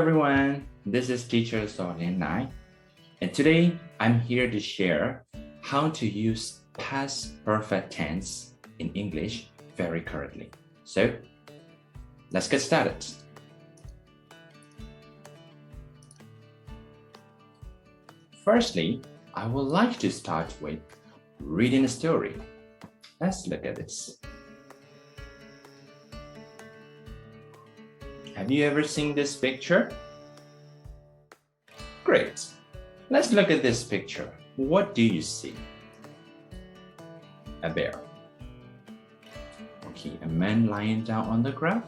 everyone, this is teacher Zaw Linn Naing, and today I'm here to share how to use past perfect tense in English very correctly. So, let's get started. Firstly, I would like to start with reading a story. Let's look at this. Have you ever seen this picture? Great. Let's look at this picture. What do you see? A bear. Okay, a man lying down on the ground.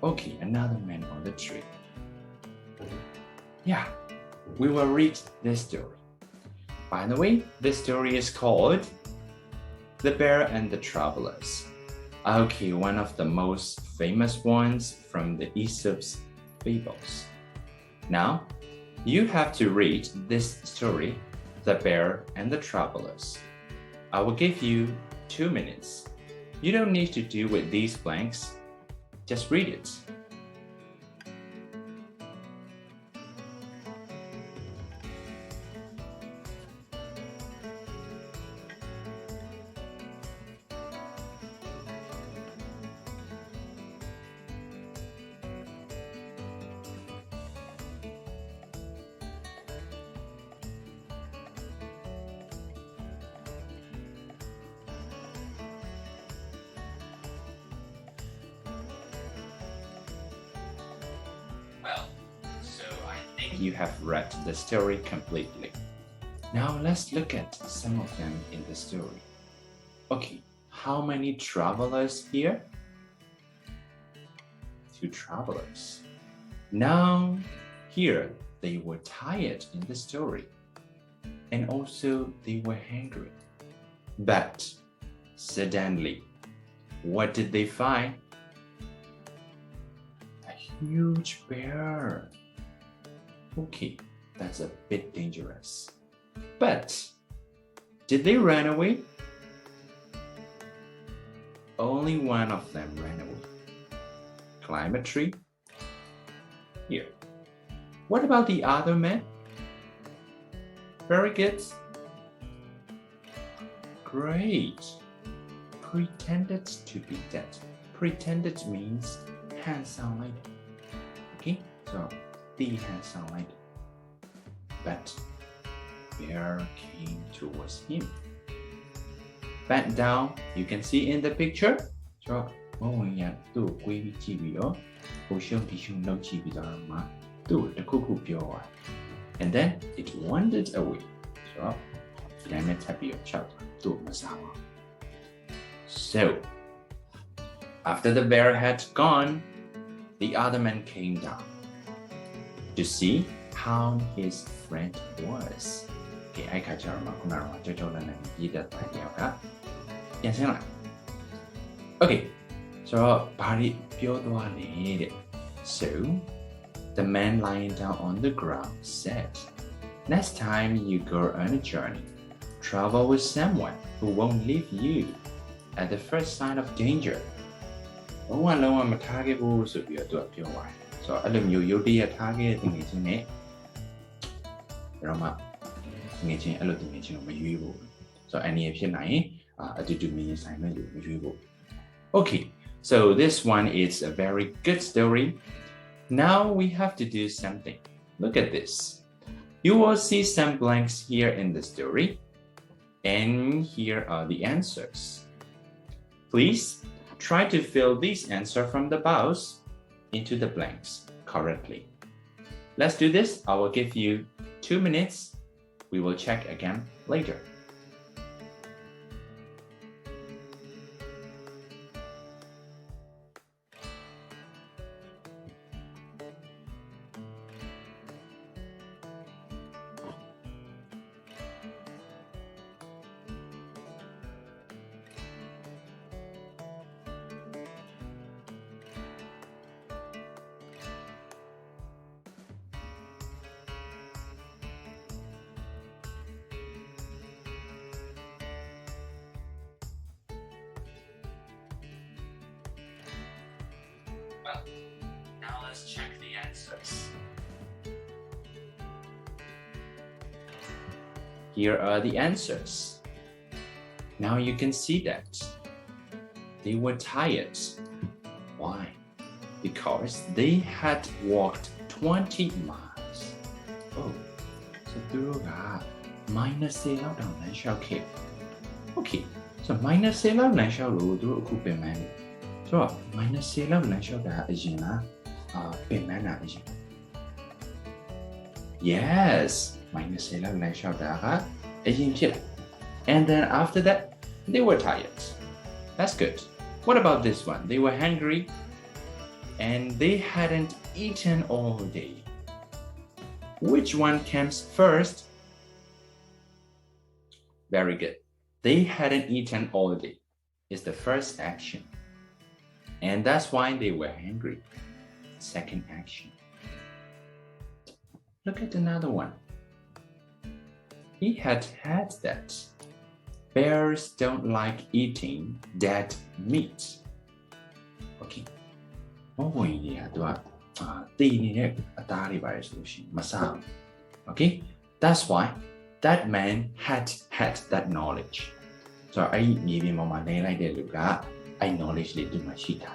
Okay, another man on the tree. Yeah, we will read this story. By the way, this story is called The Bear and the Travelers. Okay, one of the most famous ones from the Aesop's fables. Now, you have to read this story, The Bear and the Travelers. I will give you 2 minutes. You don't need to deal with these blanks. Just read it. Well, so I think you have read the story completely. Now let's look at some of them in the story. Okay, how many travelers here? 2 travelers. Now, here they were tired in the story, and also they were hungry. But suddenly, what did they find? Huge bear. Okay, that's a bit dangerous. But did they run away? Only one of them ran away. Climb a tree. Here. What about the other man? Very good. Great. Pretended to be dead. Pretended means 看上来的. Okay, so 第看上来的. But bear came towards him. Bent down, you can see in the picture. So, 我ဝင်ရသူ့ကိုကိုပြီးကြည့်ပြီးတော့ဟိုရှုံဒီရှုံလောက်ကြည့်ပြီးတော့မှသူ့ကိုတစ်ခုခုပြောသွား And then it wandered away. So, ဒီတိုင်းနဲ့ထပ်ပြီးတော့ချက်သူ့မစားပါ So, after the bear had gone, the other man came down to see how his friend was. Okay, အဲ့ခါကျတော့မှခုနကကြောက်လန့်နေပြည်သက်သွားတဲ့ယောက်ကပြန်ဆင်းလာ Okay, so ဘာတွေပြောသွားလဲတဲ့ So, the man lying down on the ground said, Next time you go on a journey, travel with someone who won't leave you at the first sign of danger. လုံးဝမထားခဲ့ဘူးဆိုပြီးတော့သူကပြောသွားတယ်ဆိုတော့အဲ့လိုမျိုးရုပ်တရက်ထားခဲ့တဲ့ငွေချင်းနဲ့တော့မှငွေချင်းအဲ့လိုငွေချင်းကိုမရွေးဘူးဆိုတော့အနည်းဖြစ်နိုင်ရင်အတူတူမြင်ဆိုင်မဲ့လို့မရွေးဘူး Okay, so this one is a very good story. Now we have to do something. Look at this. You will see some blanks here in the story, and here are the answers. Please try to fill these answers from the bubbles into the blanks correctly. Let's do this. I will give you 2 minutes. We will check again later. Well, now let's let's check the answers. Here are the answers. Now you can see that they were tired. Why? Because they had walked 20 miles. Oh, so သူတို့က minus 10လောက်တောင်လမ်းလျှောက်ခဲ့ Okay, so minus 10လောက်လမ်းလျှောက်လို့သူတို့အခုပင်ပန်းနေဆိုတော့ minus 10လောက်လမ်းလျှောက်တာအရင်လားပင်ပန်းတာအရင် Yes, minus 10လောက်လမ်းလျှောက်တာကအရင်ဖြစ်လာ And then after that they were tired. That's good. What about this one? They were hungry and they hadn't eaten all day. Which one comes first? Very good. They hadn't eaten all day is the first action. And that's why they were hungry. Second action. Look at another one. He had that. Bears don't like eating dead meat. Okay. ဘုံဝင်ကြီးကသူကတေးနေတဲ့အသားတွေပါတယ်ဆိုလို့ရှိရင်မစားဘူး Okay. That's why that man had that knowledge. So အဲ့ဒီမြေပြင်ပေါ်မှာနေလိုက်တဲ့လူကအဲ့ knowledge လေးသူမှရှိတာ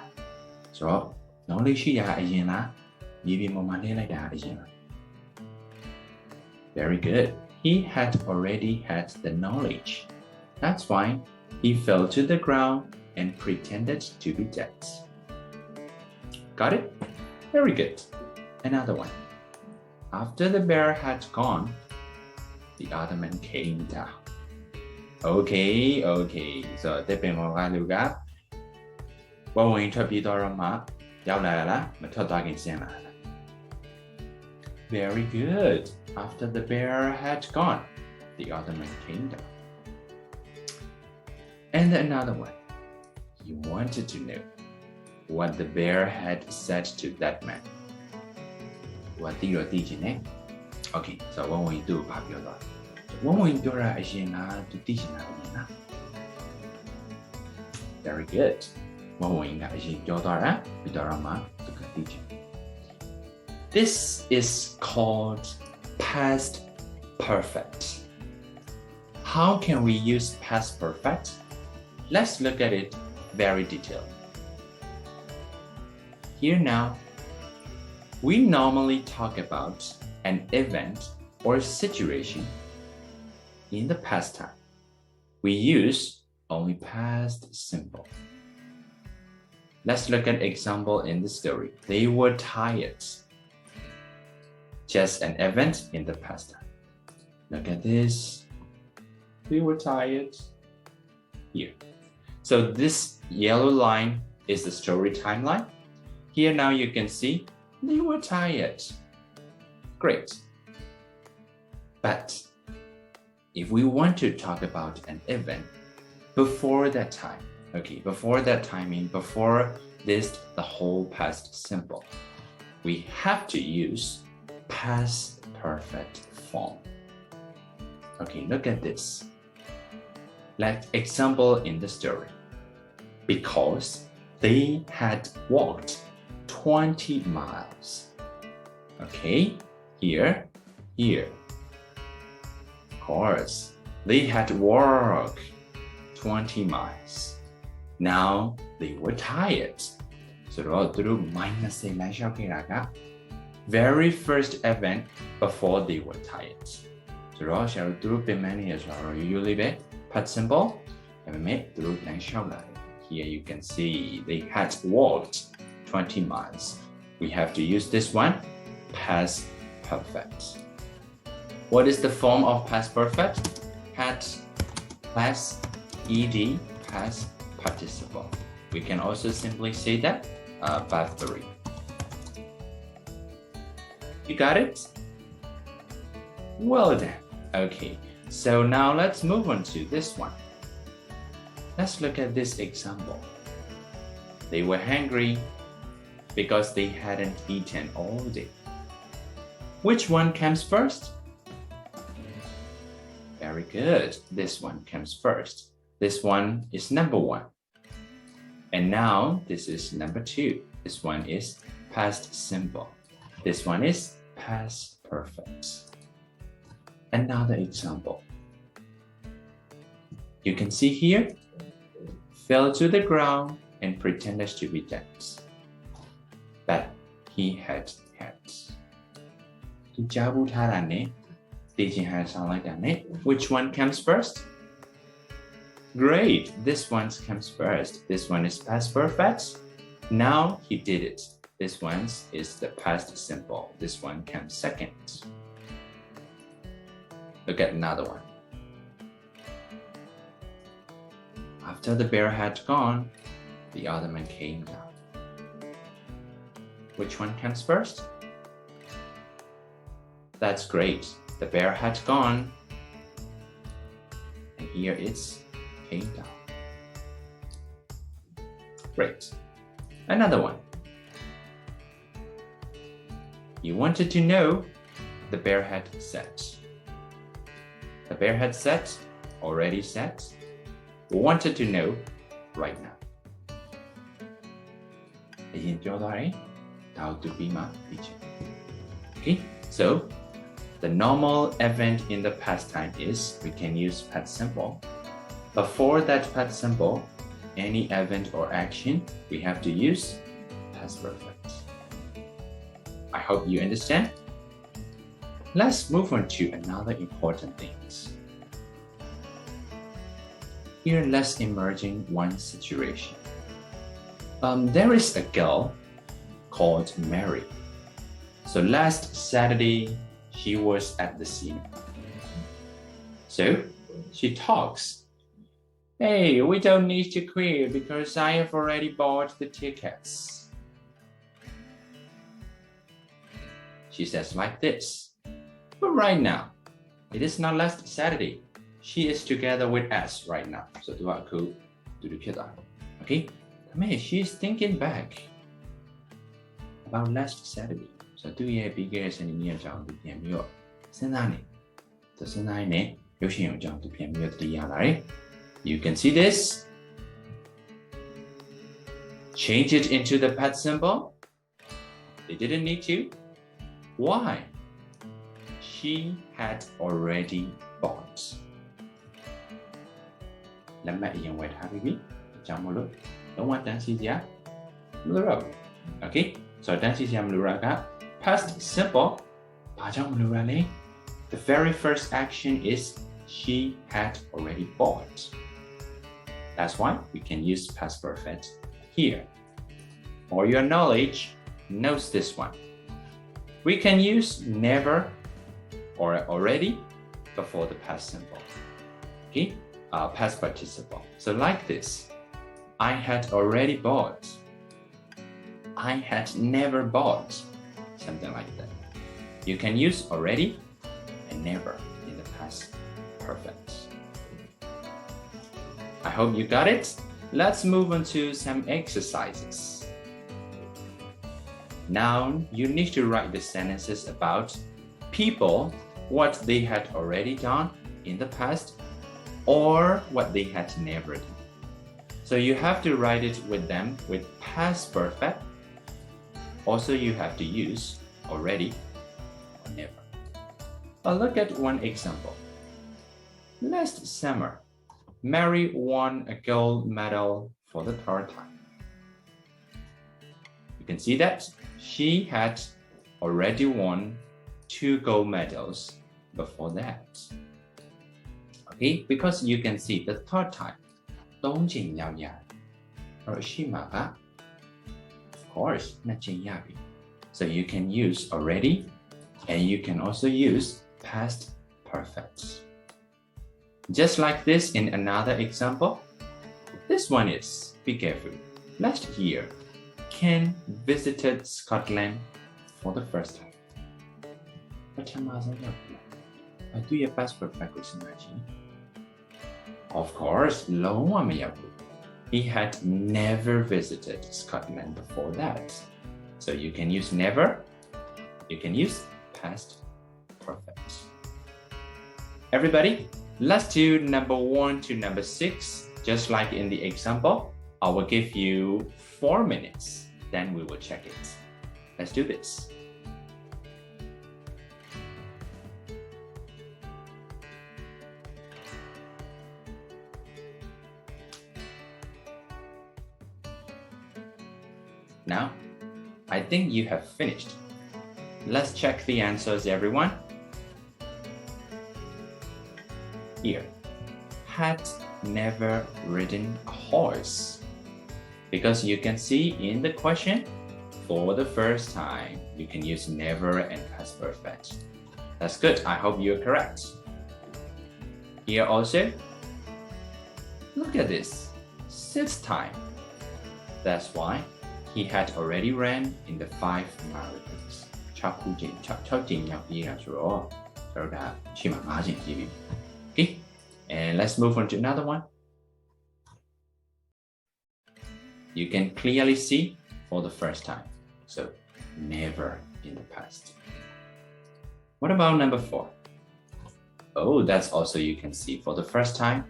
ဆိုတော့ knowledge ရှိတာအရင်လားမြေပြင်ပေါ်မှာနေလိုက်တာအရင်လား Very good. He had already had the knowledge. That's why he fell to the ground and pretended to be dead. Got it? Very good. Another one. After the bear had gone, the other man came down. Okay. So တဲ့ပင်ပေါ်ကလူကဝဝင်ထွက်ပြီးတော့မှရောက်လာလားမထွက်သွားခင်ဆင်းလာလား Very good. After the bear had gone, the other man came down. And another one. He wanted to know what the bear had said to that man. What did you teach? Okay, so what will you do? What will you do? Very good. What will you do? This is called past perfect. How can we use past perfect? Let's look at it very detailed. Here now, we normally talk about an event or situation in the past time. We use only past simple. Let's look at example in the story. They were tired. Just an event in the past time. Look at this. They were tired. Here. So this yellow line is the story timeline. Here now you can see they were tired. Great. But if we want to talk about an event before that time, okay, before that timing, before this, the whole past simple, we have to use past perfect form. Okay, look at this. Like example in the story. Because they had walked 20 miles. Okay, here. Of course, they had walked 20 miles. Now they were tired. So through minus very first event before they were tired. So through many as well. You leave it, past simple, and make through Here you can see they had walked 20 miles. We have to use this one, past perfect. What is the form of past perfect? Had plus ed, past participle. We can also simply say that by 3. You got it? Well done. Okay, so now let's move on to this one. Let's look at this example. They were hungry because they hadn't eaten all day. Which one comes first? Very good. This one comes first. This one is number 1. And now this is number 2. This one is past simple. This one is past perfect. Another example. You can see here, fell to the ground and pretended to be dead. But he had hands. Which one comes first? Great, this one comes first. This one is past perfect. Now he did it. This one is the past simple. This one comes second. Look at another one. After the bear had gone, the other man came down. Which one comes first? That's great. The bear had gone. And here it's came down. Great. Another one. You wanted to know, the bear had said. The bear had said, already said. Wanted to know, right now. Okay, so the normal event in the past time is we can use past simple. But for that past simple, any event or action, we have to use past perfect. I hope you understand. Let's move on to another important things. Here, let's imagine one situation. There is a girl called Mary. So last Saturday, she was at the cinema. So she talks. Hey, we don't need to queue because I have already bought the tickets. She says like this. But right now, it is not last Saturday. She is together with us right now. So okay? She is thinking back about last Saturday. So you can see this. Change it into the past simple. They didn't need to. Why? She had already bought. Okay, so past simple. The very first action is she had already bought. That's why we can use past perfect here. For your knowledge, knows this one. We can use never or already before the past simple. Okay, past participle. So like this, I had already bought. I had never bought. Something like that. You can use already and never in the past perfect. I hope you got it. Let's move on to some exercises. Now, you need to write the sentences about people, what they had already done in the past, or what they had never done. So you have to write it with them with past perfect. Also, you have to use already or never. Look at one example. Last summer, Mary won a gold medal for the third time. You can see that she had already won 2 gold medals before that. Okay, because you can see the third time. Of course, so you can use already and you can also use past perfect. Just like this in another example. This one is, be careful. Last year, Ken visited Scotland for the first time. Do your past perfect. Of course, he had never visited Scotland before that. So you can use never, you can use past perfect. Everybody, let's do number 1 to number 6. Just like in the example, I will give you 4 minutes, then we will check it. Let's do this. Now, I think you have finished. Let's check the answers, everyone. Here, had never ridden a horse. Because you can see in the question, for the first time, you can use never and past perfect. That's good. I hope you're correct. Here also, look at this, 6th time. That's why he had already ran in the 5 marathons. 6ကြိမ်မြောက်ပြေးတာဆိုတော့ကျွန်တော်ဒါရှေ့မှာ5ကြိမ်ပြေးပြီ Okay, and let's move on to another one. You can clearly see for the first time. So never in the past. What about number 4? Oh, that's also you can see for the first time.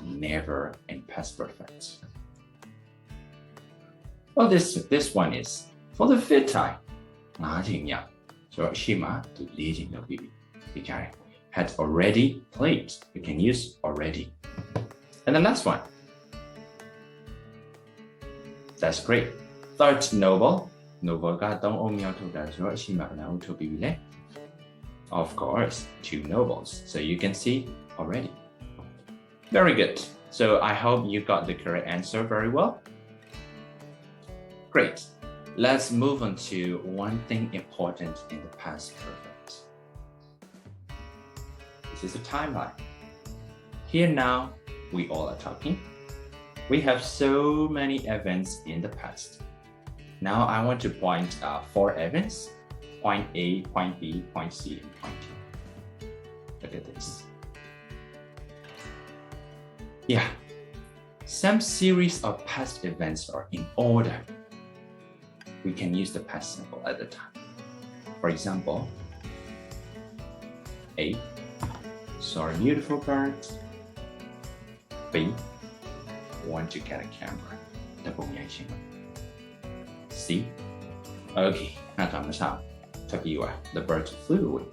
Never in past perfect. Well, this one is for the 5th time. 5ကြိမ်မြောက်ဆိုတော့ရှေ့မှာသူ4ကြိမ်လောက်ပြီးပြီကြားတယ် had already played. You can use already. And the last one. That's great. 3rd novel. Novel က3အုပ်မြောက်ထုတ်တာဆိုတော့ရှေ့မှာဘယ်နှအုပ်ထုတ်ပြီးပြီလဲ Of course, 2 novels. So you can see already. Very good. So I hope you got the correct answer very well. Great. Let's move on to one thing important in the past perfect. This is a timeline. Here now, we all are talking. We have so many events in the past. Now I want to point 4 events. Point A, point B, point C, and point D. Look at this. Yeah. Some series of past events are in order. We can use the past simple at the time. For example, A, saw a beautiful bird. B, want to get a camera. C, okay, the bird flew away.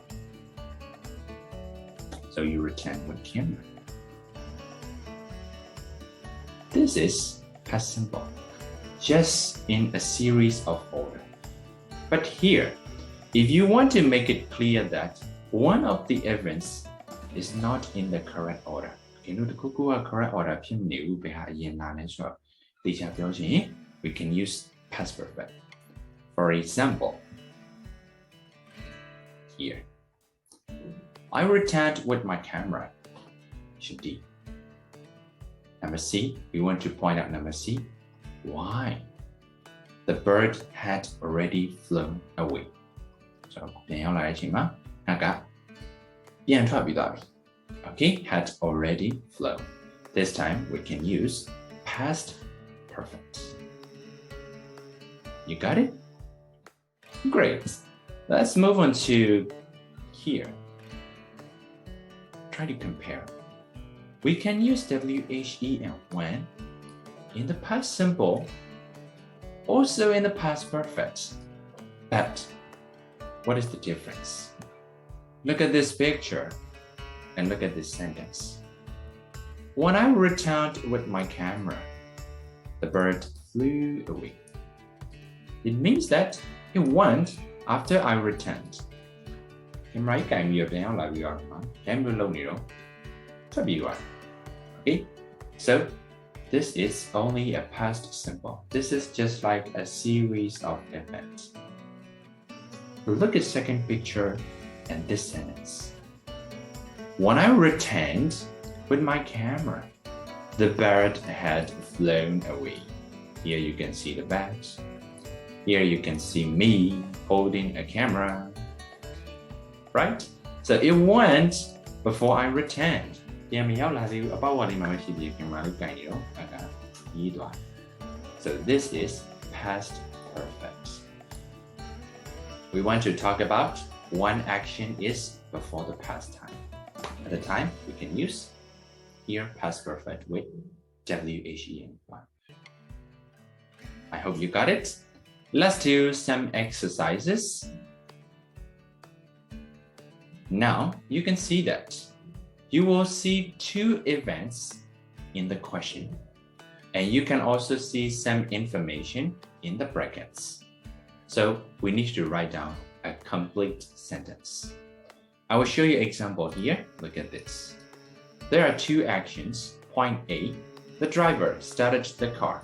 So you return with camera. This is past simple. Just in a series of order. But here, if you want to make it clear that one of the events is not in the correct order, correct order we can use past perfect. For example, here, I returned with my camera. Should D. Number C, we want to point out number C. Why? The bird had already flown away. So, okay, had already flown. This time we can use past perfect. You got it? Great. Let's move on to here. Try to compare. We can use WHEN when in the past simple, also in the past perfect. But what is the difference? Look at this picture and look at this sentence. When I returned with my camera, the bird flew away. It means that it went after I returned. Okay, so this is only a past simple. This is just like a series of events. Look at second picture and this sentence. When I returned with my camera, the bird had flown away. Here you can see the bird. Here you can see me holding a camera. Right? So it went before I returned. So this is past perfect. We want to talk about one action is before the past time. At the time, we can use here past perfect with WHEN. I hope you got it. Let's do some exercises. Now you can see that you will see two events in the question, and you can also see some information in the brackets. So we need to write down a complete sentence. I will show you an example here. Look at this. There are two actions. Point A, the driver started the car.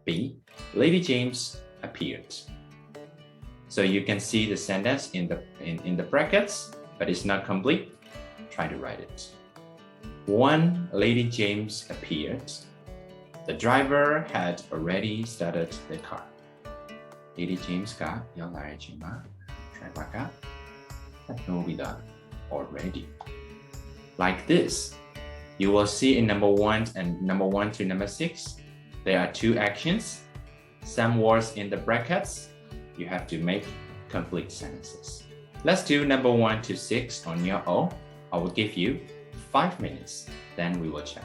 B, Lady James appeared. So you can see the sentence in the brackets, but it's not complete. Try to write it. 1. Lady James appeared. The driver had already started the car. Lady James ကရောက်လာတဲ့အချိန်မှာ driver က စနှိုးပြီးသား already. Like this, you will see in number 1 and number 1 to number 6, there are two actions, some words in the brackets. You have to make complete sentences. Let's do number 1 to 6 on your own. I will give you 5 minutes, then we will check.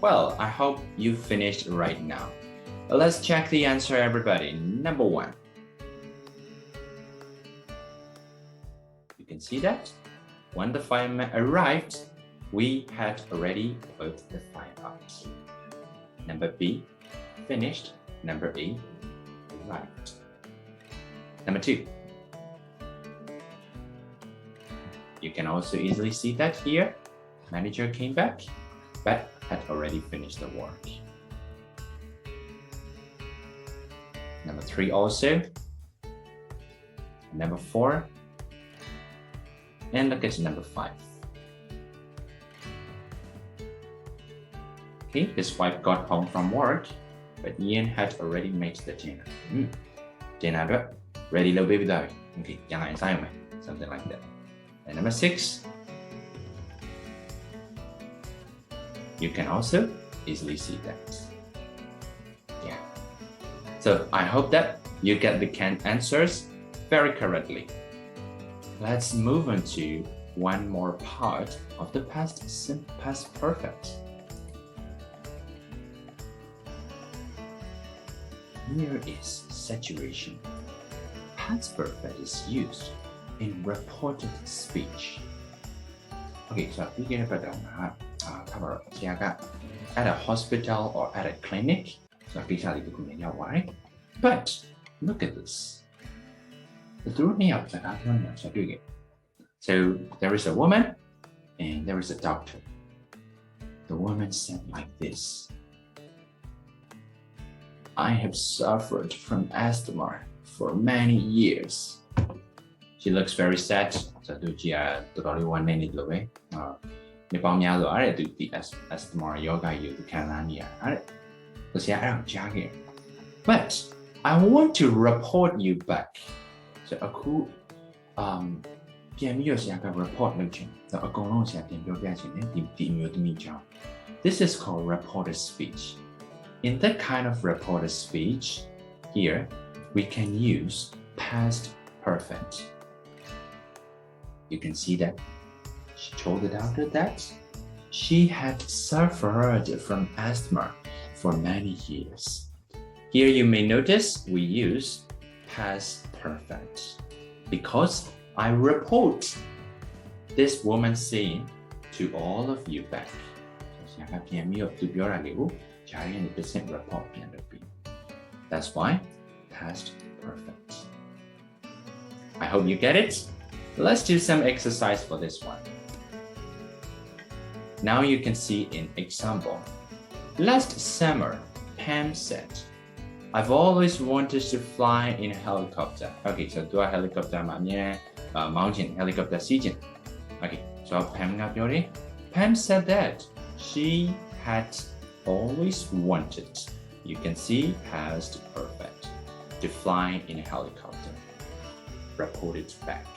Well, I hope you finished right now. Let's check the answer, everybody. Number 1. You can see that when the fireman arrived, we had already put the fire out. Number B, finished. Number A, arrived. Number 2. You can also easily see that here. Manager came back, but had already finished the work. Number 3 also. Number 4. And look at number 5. Okay, his wife got home from work, but Ian had already made the dinner. Dinner ready little baby dog. Okay, something like that. And number 6. You can also easily see that. Yeah. So I hope that you get the canned answers very correctly. Let's move on to one more part of the past perfect. Here is situation. Past perfect is used in reported speech. Okay, so we get about at a hospital or at a clinic. But look at this. So there is a woman and there is a doctor. The woman said like this: I have suffered from asthma for many years. She looks very sad. So asthma yoga but I want to report you back. So aku report this is called reported speech. In that kind of reported speech, here we can use past perfect. You can see that she told the doctor that she had suffered from asthma for many years. Here you may notice we use past perfect because I report this woman saying to all of you back. That's why past perfect. I hope you get it. Let's do some exercise for this one. Now you can see an example. Last summer, Pam said, I've always wanted to fly in a helicopter. Okay, so do a helicopter mountain helicopter season. Okay, so Pam said that she had always wanted, you can see past perfect, to fly in a helicopter. Reported back.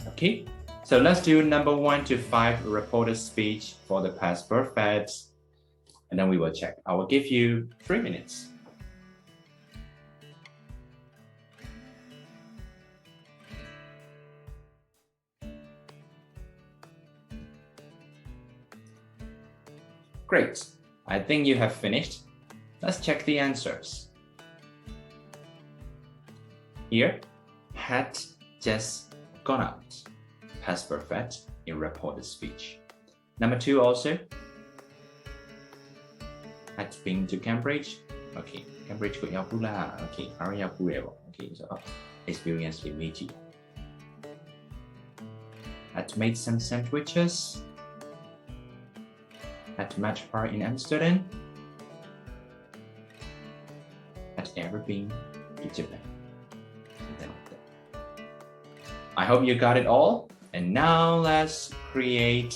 Okay, so let's do number 1 to 5 reported speech for the past perfect, and then we will check. I will give you 3 minutes. Great. I think you have finished. Let's check the answers. Here, had just gone out. Past perfect in reported speech. Number 2 also. Had been to Cambridge. Okay, Cambridge ကိုရောက်ဘူးလား Okay, အားရရောက်ဘူးရပေါ့ Okay, so experience လေးမေးကြည့် Had made some sandwiches. Had met her in Amsterdam. Had ever been to Japan. Something like that. I hope you got it all. And now let's create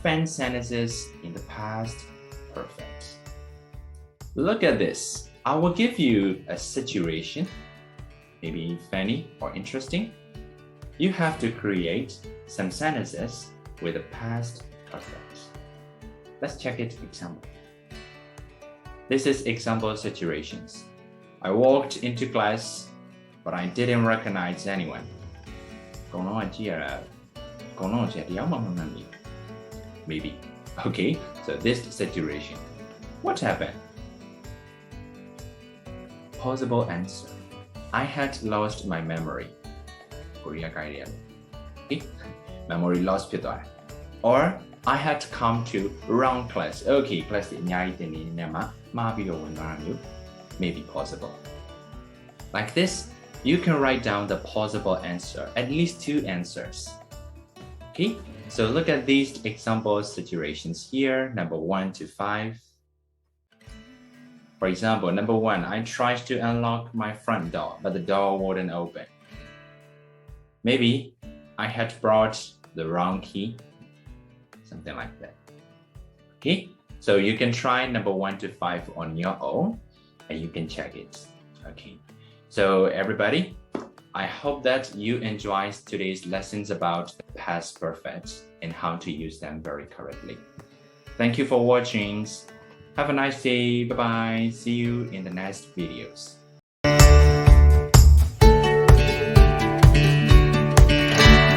fan sentences in the past perfect. Look at this. I will give you a situation, maybe funny or interesting. You have to create some sentences with the past perfect. Let's check it example. This is example situations. I walked into class, but I didn't recognize anyone. Maybe. Okay, so this situation. What happened? Possible answer. I had lost my memory. Okay. Memory loss ဖြစ်သွားတယ် Or I had come to wrong class. Okay, class အများကြီးသင်နေနေမှာမှားပြီးတော့ဝင်သွားတာမျိုး Maybe possible. Like this, you can write down the possible answer, at least 2 answers. Okay, so look at these example situations here, number 1 to 5. For example, number 1, I tried to unlock my front door, but the door wouldn't open. Maybe I had brought the wrong key, something like that. Okay, so you can try number 1 to 5 on your own, and you can check it. Okay, so everybody, I hope that you enjoyed today's lessons about past perfect and how to use them very correctly. Thank you for watching. Have a nice day. Bye-bye. See you in the next videos.